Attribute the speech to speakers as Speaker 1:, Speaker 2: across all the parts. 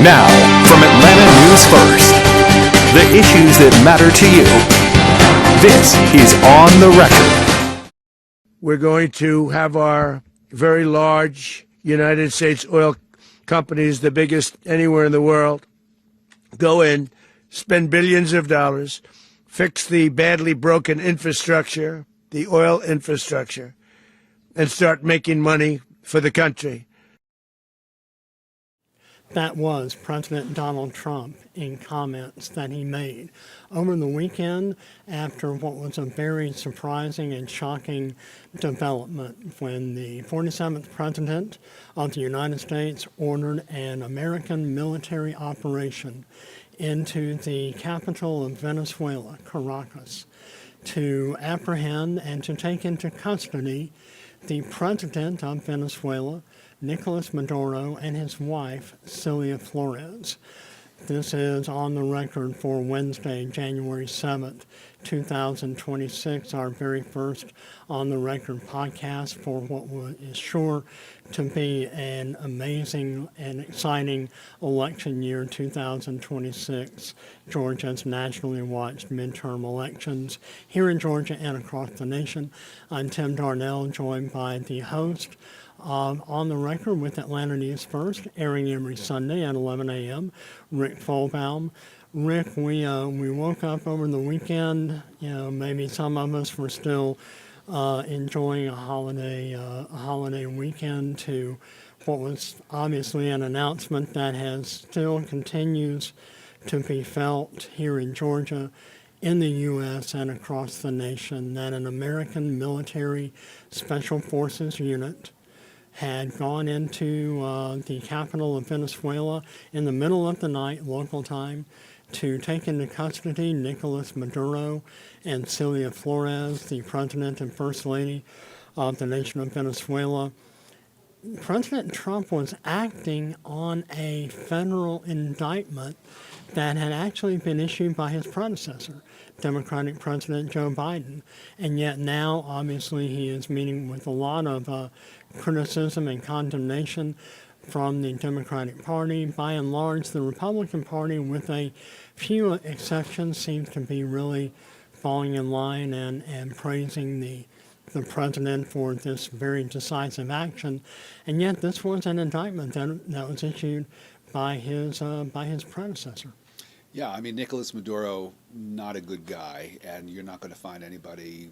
Speaker 1: Now, from Atlanta News First, the issues that matter to you. This is On the Record.
Speaker 2: We're going to have our very large United States oil companies, the biggest anywhere in the world, go in, spend billions of dollars, fix the badly broken infrastructure, the oil infrastructure, and start making money for the country.
Speaker 3: That was President Donald Trump in comments that he made over the weekend after what was a very surprising and shocking development when the 47th President of the United States ordered an American military operation into the capital of Venezuela, Caracas, to apprehend and to take into custody the President of Venezuela, Nicolás Maduro, and his wife, Celia Flores. This is on the record for Wednesday, January 7th, 2026, our very first on the record podcast for what is sure to be an amazing and exciting election year, 2026. Georgia's nationally watched midterm elections here in Georgia and across the nation. I'm Tim Darnell, joined by the host On the Record with Atlanta News First, airing every Sunday at 11 a.m., Rick Folbaum. Rick, we woke up over the weekend. Maybe some of us were still enjoying a holiday weekend to what was obviously an announcement that still continues to be felt here in Georgia, in the U.S. and across the nation, that an American military special forces unit had gone into the capital of Venezuela in the middle of the night, local time, to take into custody Nicolás Maduro and Celia Flores, the President and First Lady of the nation of Venezuela. President Trump was acting on a federal indictment that had actually been issued by his predecessor, Democratic President Joe Biden. And yet now, obviously, he is meeting with a lot of criticism and condemnation from the Democratic Party. By and large, the Republican Party, with a few exceptions, seems to be really falling in line and praising the president for this very decisive action. And yet this was an indictment that was issued by his predecessor.
Speaker 4: Yeah, I mean, Nicolás Maduro, not a good guy, and you're not going to find anybody,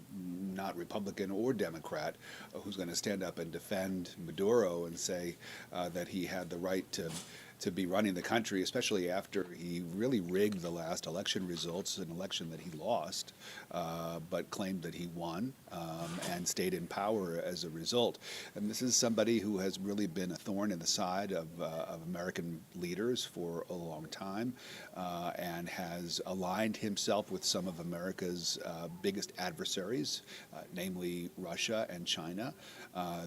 Speaker 4: not Republican or Democrat, who's going to stand up and defend Maduro and say that he had the right to be running the country, especially after he really rigged the last election results, an election that he lost, but claimed that he won and stayed in power as a result. And this is somebody who has really been a thorn in the side of American leaders for a long time and has aligned himself with some of America's biggest adversaries, namely Russia and China.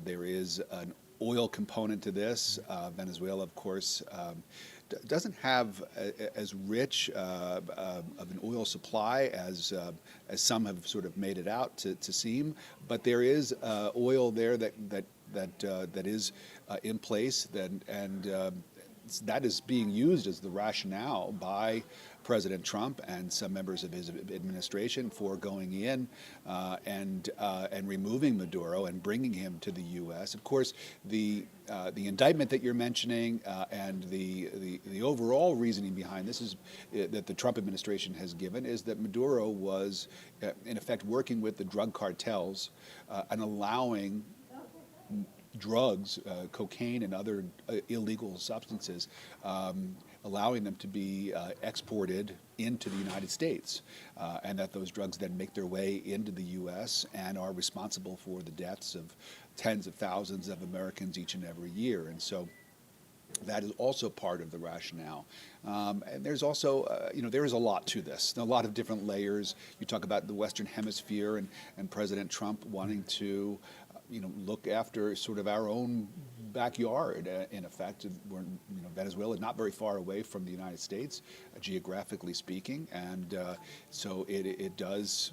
Speaker 4: There is an oil component to this. Venezuela, of course, doesn't have as rich of an oil supply as some have sort of made it out to seem, but there is oil there that is in place, and that is being used as the rationale by President Trump and some members of his administration for going in and removing Maduro and bringing him to the U.S. Of course, the indictment that you're mentioning and the overall reasoning behind this is that the Trump administration has given is that Maduro was in effect working with the drug cartels and allowing drugs, cocaine and other illegal substances, allowing them to be exported into the United States, and that those drugs then make their way into the U.S. and are responsible for the deaths of tens of thousands of Americans each and every year. And so that is also part of the rationale. And there's also, there is a lot to this, a lot of different layers. You talk about the Western Hemisphere and President Trump wanting to look after sort of our own backyard, in effect. Venezuela is not very far away from the United States, geographically speaking, and so it does,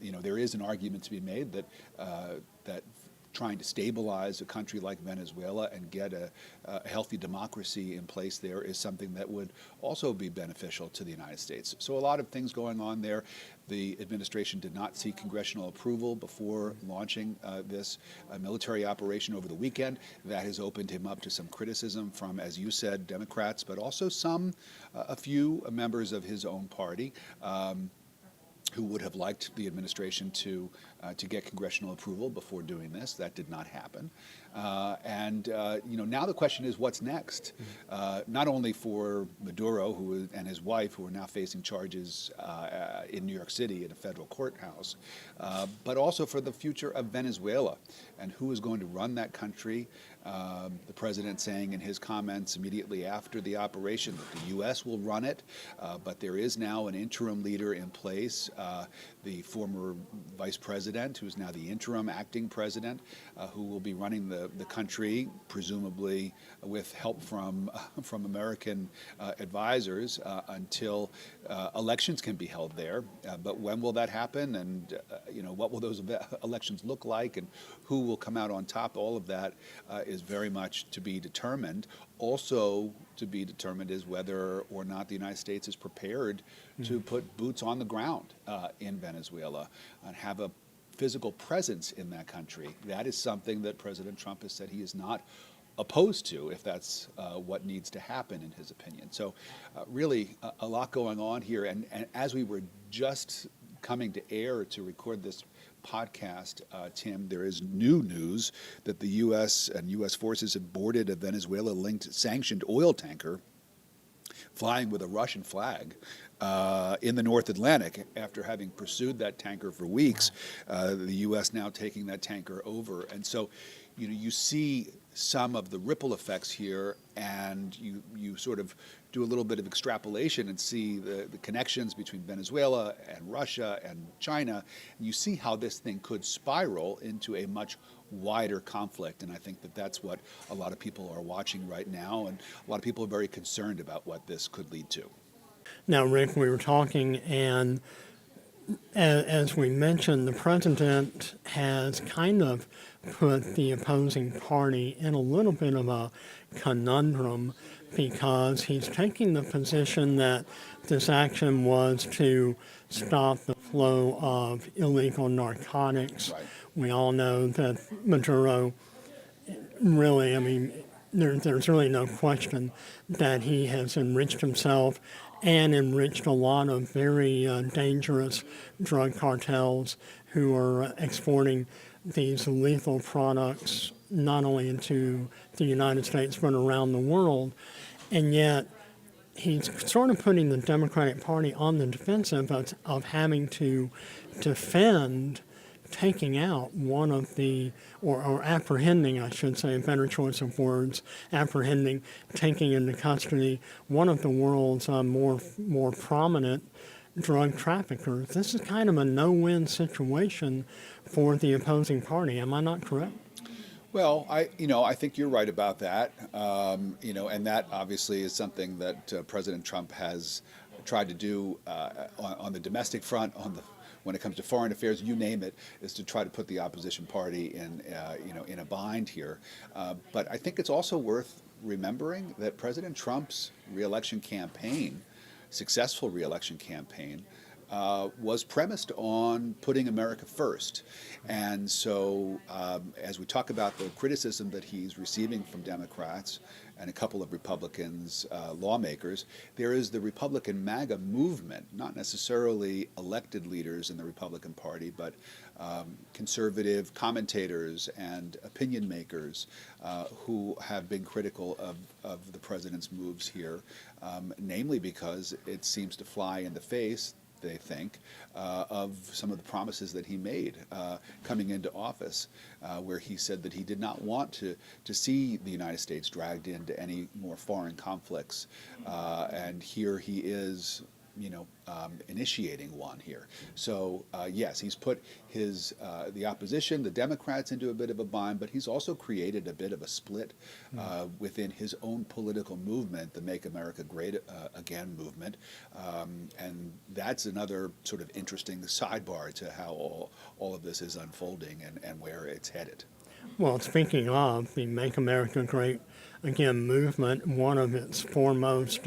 Speaker 4: there is an argument to be made that trying to stabilize a country like Venezuela and get a healthy democracy in place there is something that would also be beneficial to the United States. So a lot of things going on there. The administration did not seek congressional approval before launching this military operation over the weekend. That has opened him up to some criticism from, as you said, Democrats, but also a few members of his own party. Who would have liked the administration to get congressional approval before doing this. That did not happen. Now the question is, what's next? Not only for Maduro and his wife, who are now facing charges in New York City at a federal courthouse, but also for the future of Venezuela and who is going to run that country. The president saying in his comments immediately after the operation that the U.S. will run it, but there is now an interim leader in place, the former vice president, who is now the interim acting president, who will be running the country, presumably with help from American advisors until elections can be held there. But when will that happen, and what will those elections look like, and who will come out on top? All of that is very much to be determined. Also to be determined is whether or not the United States is prepared to put boots on the ground in Venezuela and have a physical presence in that country. That is something that President Trump has said he is not opposed to, if that's what needs to happen, in his opinion. So really a lot going on here. And as we were just coming to air to record this podcast, Tim, there is new news that the U.S. and U.S. forces have boarded a Venezuela-linked sanctioned oil tanker flying with a Russian flag in the North Atlantic. After having pursued that tanker for weeks, the U.S. now taking that tanker over. And so, you see some of the ripple effects here, and you sort of do a little bit of extrapolation and see the connections between Venezuela and Russia and China, and you see how this thing could spiral into a much wider conflict. And I think that that's what a lot of people are watching right now, and a lot of people are very concerned about what this could lead to.
Speaker 3: Now, Rick, we were talking, and as we mentioned, the president has kind of put the opposing party in a little bit of a conundrum, because he's taking the position that this action was to stop the flow of illegal narcotics.
Speaker 4: Right.
Speaker 3: We all know that Maduro really, there's really no question that he has enriched himself and enriched a lot of very dangerous drug cartels who are exporting these lethal products not only into the United States but around the world. And yet he's sort of putting the Democratic Party on the defensive of having to defend taking out one of the, or apprehending, I should say, a better choice of words, apprehending, taking into custody one of the world's more prominent drug traffickers. This is kind of a no-win situation for the opposing party. Am I not correct?
Speaker 4: Well, I think you're right about that. And that obviously is something that President Trump has tried to do on the domestic front, when it comes to foreign affairs, you name it, is to try to put the opposition party in a bind here. But I think it's also worth remembering that President Trump's reelection campaign, successful reelection campaign, was premised on putting America first. And so as we talk about the criticism that he's receiving from Democrats and a couple of Republicans, lawmakers, there is the Republican MAGA movement, not necessarily elected leaders in the Republican Party, but conservative commentators and opinion makers who have been critical of the president's moves here, namely because it seems to fly in the face, they think, of some of the promises that he made coming into office, where he said that he did not want to see the United States dragged into any more foreign conflicts. And here he is, initiating one here. So yes, he's put the opposition, the Democrats, into a bit of a bind, but he's also created a bit of a split within his own political movement, the Make America Great Again movement. And that's another sort of interesting sidebar to how all of this is unfolding and where it's headed.
Speaker 3: Well, speaking of the Make America Great Again movement, one of its foremost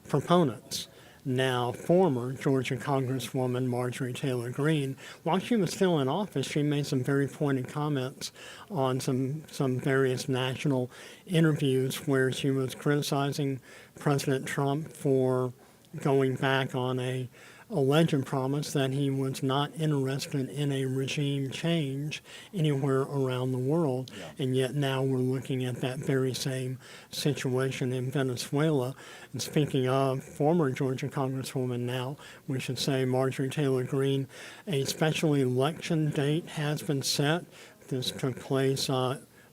Speaker 3: proponents, now former Georgia Congresswoman Marjorie Taylor Greene, while she was still in office, she made some very pointed comments on some various national interviews where she was criticizing President Trump for going back on a alleged promise that he was not interested in a regime change anywhere around the world.
Speaker 4: Yeah.
Speaker 3: And yet now we're looking at that very same situation in Venezuela. And speaking of former Georgia Congresswoman now, we should say Marjorie Taylor Greene, a special election date has been set. This took place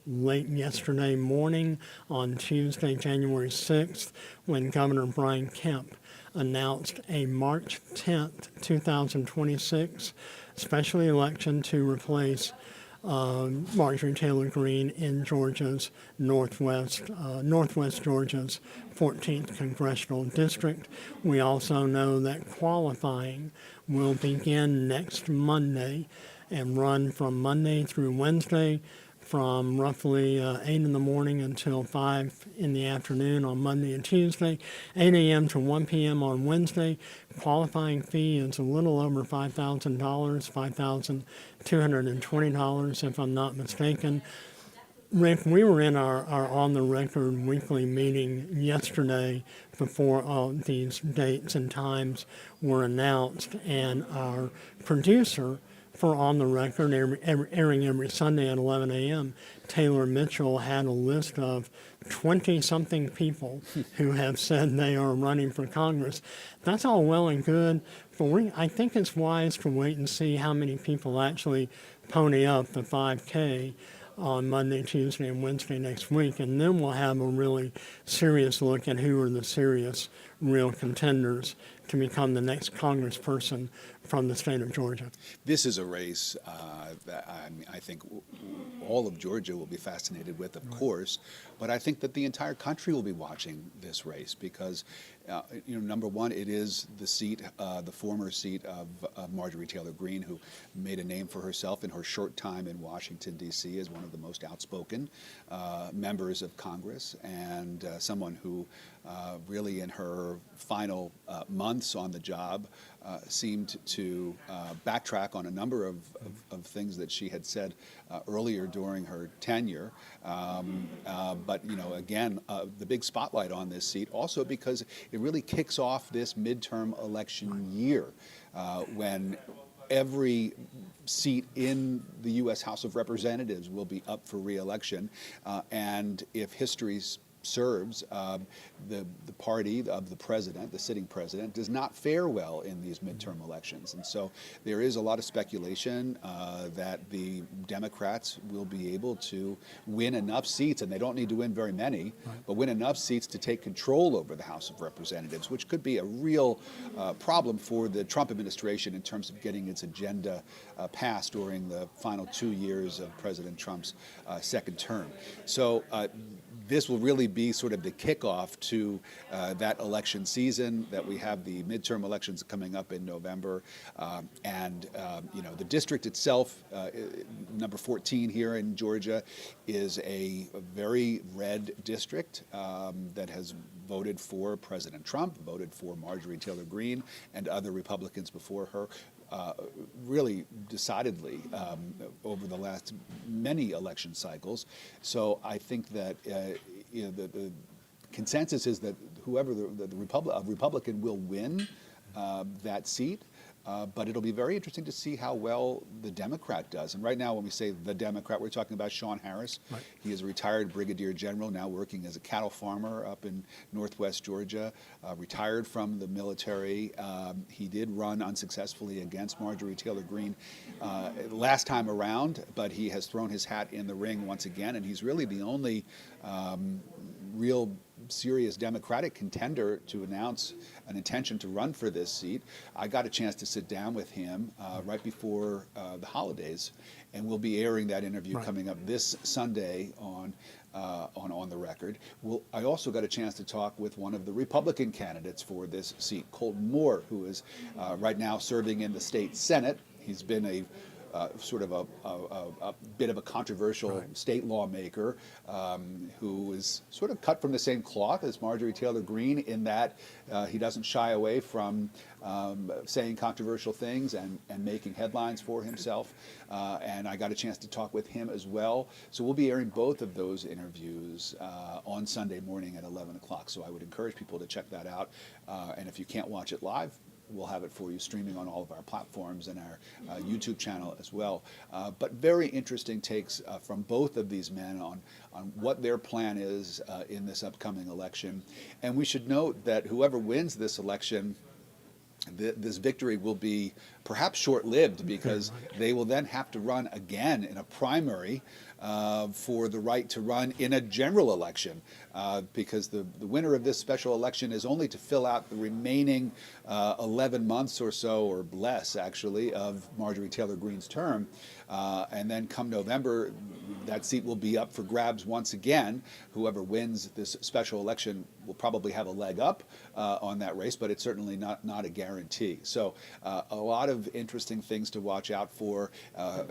Speaker 3: late yesterday morning on Tuesday, January 6th, when Governor Brian Kemp announced a March 10th, 2026 special election to replace Marjorie Taylor Greene in Georgia's Northwest Georgia's 14th Congressional District. We also know that qualifying will begin next Monday and run from Monday through Wednesday, from roughly 8 in the morning until 5 in the afternoon on Monday and Tuesday, 8 a.m. to 1 p.m. on Wednesday. Qualifying fee is a little over $5,000, $5,220 if I'm not mistaken. Rick, we were in our on-the-record weekly meeting yesterday before all these dates and times were announced, and our producer for On the Record, airing every Sunday at 11 a.m., Taylor Mitchell had a list of 20-something people who have said they are running for Congress. That's all well and good, but I think it's wise to wait and see how many people actually pony up the 5K on Monday, Tuesday, and Wednesday next week, and then we'll have a really serious look at who are the serious, real contenders to become the next congressperson from the state of Georgia.
Speaker 4: This is a race that I think all of Georgia will be fascinated with, of course, but I think that the entire country will be watching this race because, number one, it is the seat, the former seat of Marjorie Taylor Greene, who made a name for herself in her short time in Washington, D.C. as one of the most outspoken members of Congress, and someone who really in her final months on the job seemed to backtrack on a number of things that she had said earlier during her tenure. But, again, the big spotlight on this seat also because it really kicks off this midterm election year when every seat in the U.S. House of Representatives will be up for re-election. And if history's serves, the party of the president, the sitting president, does not fare well in these midterm elections. And so there is a lot of speculation that the Democrats will be able to win enough seats, and they don't need to win very many, but win enough seats to take control over the House of Representatives, which could be a real problem for the Trump administration in terms of getting its agenda passed during the final 2 years of President Trump's second term. So this will really be sort of the kickoff to that election season, that we have the midterm elections coming up in November. The district itself, number 14 here in Georgia, is a very red district that has voted for President Trump, voted for Marjorie Taylor Greene and other Republicans before her. Really decidedly over the last many election cycles. So I think that the consensus is that whoever the Republican will win that seat. But it'll be very interesting to see how well the Democrat does. And right now, when we say the Democrat, we're talking about Sean Harris. Right. He is a retired brigadier general, now working as a cattle farmer up in northwest Georgia, retired from the military. He did run unsuccessfully against Marjorie Taylor Greene last time around, but he has thrown his hat in the ring once again, and he's really the only real serious Democratic contender to announce an intention to run for this seat. I got a chance to sit down with him right before the holidays, and we'll be airing that interview coming up this Sunday on the record. I also got a chance to talk with one of the Republican candidates for this seat, Colton Moore, who is right now serving in the state Senate. He's been a sort of a bit of a controversial state lawmaker who is sort of cut from the same cloth as Marjorie Taylor Greene in that he doesn't shy away from saying controversial things and making headlines for himself. And I got a chance to talk with him as well. So we'll be airing both of those interviews on Sunday morning at 11 o'clock. So I would encourage people to check that out. And if you can't watch it live, we'll have it for you streaming on all of our platforms and our YouTube channel as well. But very interesting takes from both of these men on what their plan is in this upcoming election. And we should note that whoever wins this election, this victory will be perhaps short-lived, because they will then have to run again in a primary for the right to run in a general election, because the winner of this special election is only to fill out the remaining 11 months or so, or less actually, of Marjorie Taylor Greene's term. And then come November, that seat will be up for grabs once again. Whoever wins this special election will probably have a leg up on that race, but it's certainly not a guarantee. So a lot of interesting things to watch out for.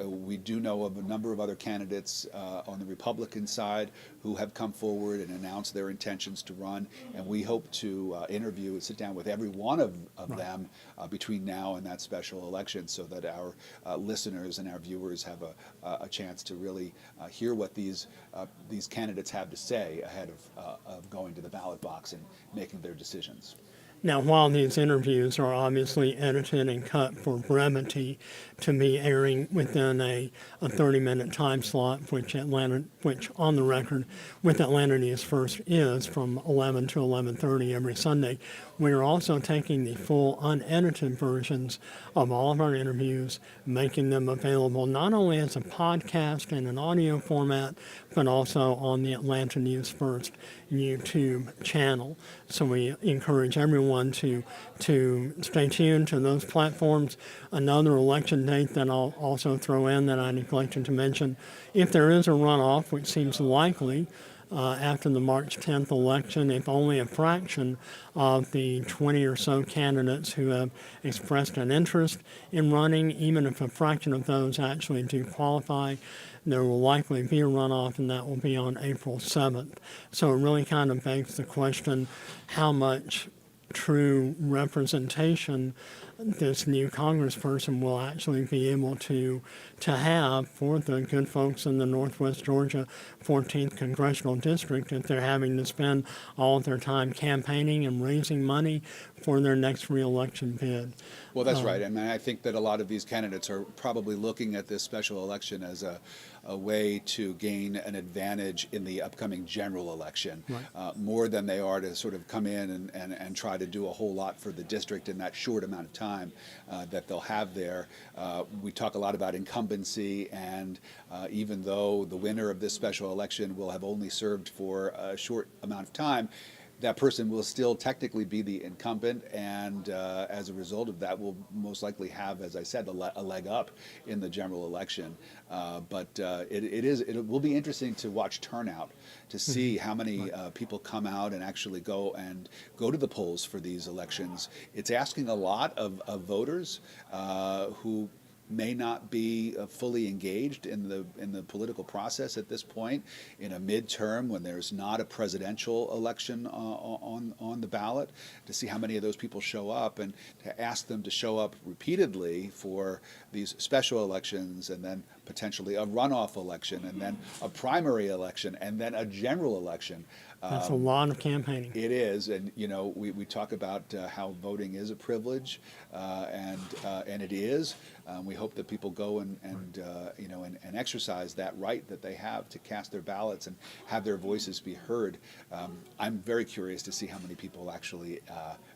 Speaker 4: We do know of a number of other candidates on the Republican side who have come forward and announced their intentions to run, and we hope to interview and sit down with every one of them between now and that special election, so that our listeners and our viewers have a chance to really hear what these candidates have to say ahead of going to the ballot box and making their decisions.
Speaker 3: Now, while these interviews are obviously edited and cut for brevity to be airing within a 30-minute time slot, which on the record with Atlanta News First is from 11 to 11:30 every Sunday, we are also taking the full unedited versions of all of our interviews, making them available not only as a podcast in an audio format, but also on the Atlanta News First YouTube channel. So we encourage everyone to stay tuned to those platforms. Another election date that I'll also throw in that I neglected to mention, if there is a runoff, which seems likely, after the March 10th election, if only a fraction of the 20 or so candidates who have expressed an interest in running, even if a fraction of those actually do qualify, there will likely be a runoff, and that will be on April 7th. So it really kind of begs the question, how much true representation this new congressperson will actually be able to have for the good folks in the Northwest Georgia 14th Congressional District, if they're having to spend all of their time campaigning and raising money for their next reelection bid.
Speaker 4: Well, that's right. I mean, I think that a lot of these candidates are probably looking at this special election as a way to gain an advantage in the upcoming general election, more than they are to sort of come in and try to do a whole lot for the district in that short amount of time that they'll have there. We talk a lot about incumbency, and even though the winner of this special election will have only served for a short amount of time, that person will still technically be the incumbent, and as a result of that will most likely have, as I said, a leg up in the general election. But it will be interesting to watch turnout, to see how many people come out and actually go to the polls for these elections. It's asking a lot of voters who may not be fully engaged in the political process at this point, in a midterm when there's not a presidential election on the ballot, to see how many of those people show up, and to ask them to show up repeatedly for these special elections, and then potentially a runoff election, and then a primary election, and then a general election.
Speaker 3: That's a lot of campaigning.
Speaker 4: It is, and we talk about how voting is a privilege, and it is. We hope that people go and exercise that right that they have to cast their ballots and have their voices be heard. I'm very curious to see how many people actually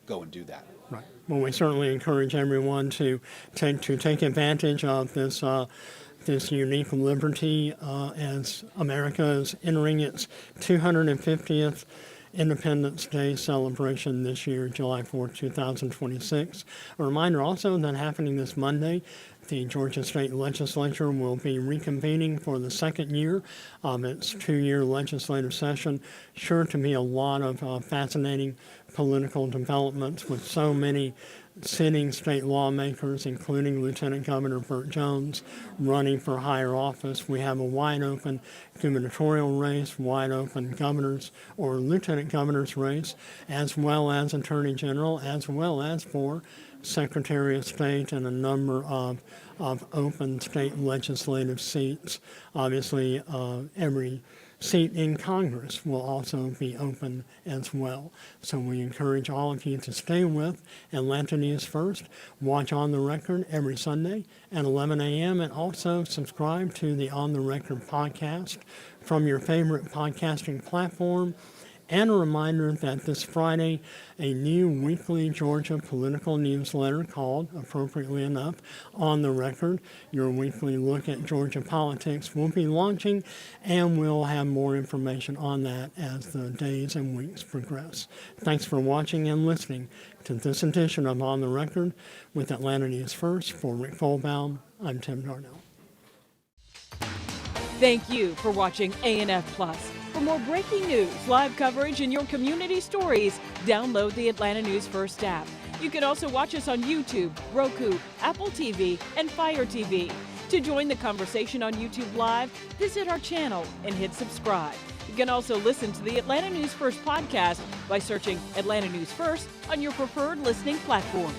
Speaker 4: go and do that.
Speaker 3: Right. Well, we certainly encourage everyone to take advantage of this unique liberty as America is entering its 250th Independence Day celebration this year, July 4th, 2026. A reminder also that happening this Monday, the Georgia State Legislature will be reconvening for the second year of its two-year legislative session. Sure to be a lot of fascinating political developments with so many sitting state lawmakers, including Lieutenant Governor Burt Jones, running for higher office. We have a wide open gubernatorial race, wide open governor's or lieutenant governor's race, as well as attorney general, as well as for Secretary of State and a number of open state legislative seats. Obviously, every seat in Congress will also be open as well. So we encourage all of you to stay with Atlanta News First. Watch On the Record every Sunday at 11 a.m. and also subscribe to the On the Record podcast from your favorite podcasting platform. And a reminder that this Friday, a new weekly Georgia political newsletter called, appropriately enough, On the Record, your weekly look at Georgia politics, will be launching, and we'll have more information on that as the days and weeks progress. Thanks for watching and listening to this edition of On the Record with Atlanta News First. For Rick Folbaum, I'm Tim Darnell.
Speaker 5: Thank you for watching A&F Plus. For more breaking news, live coverage, and your community stories, download the Atlanta News First app. You can also watch us on YouTube, Roku, Apple TV, and Fire TV. To join the conversation on YouTube Live, visit our channel and hit subscribe. You can also listen to the Atlanta News First podcast by searching Atlanta News First on your preferred listening platform.